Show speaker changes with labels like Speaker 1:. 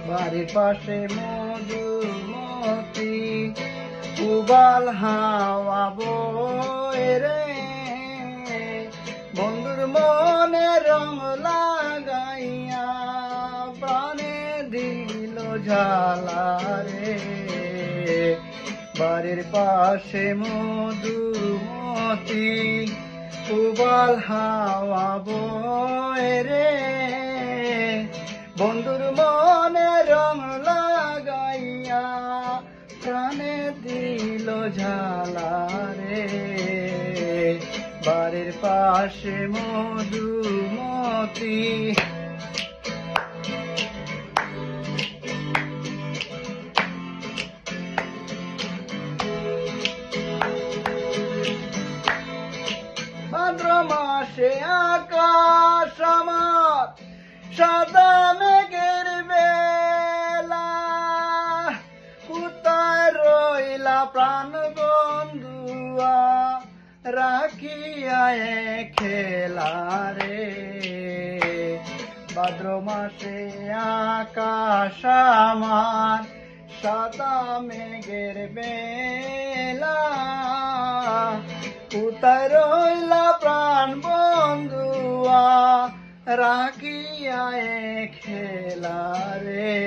Speaker 1: বাড়ির পাশে মধুমতি উবাল হাওয়া বয় রে, বন্ধুর মনে রং লাগাইয়া প্রাণে দিল ঝালা রে। বাড়ির পাশে মধুমতি উবাল হাওয়া বয় রে, বন্ধুর মনে রং লাগাইয়া প্রাণে দিল ঝালা রে। বাড়ির পাশে মধুমতি ভাদ্র মাসে আকাশ আমার সাদা মেঘের বেলা, কোথায় রইলা প্রাণ বন্ধুয়া রাখিয়া খেলা রে। ভাদ্র মাসে আকাশ আমার সাদা মেঘের বেলা, কোথায় রইলা প্রাণ বন্ধুয়া রাখিয়া খেলা রে।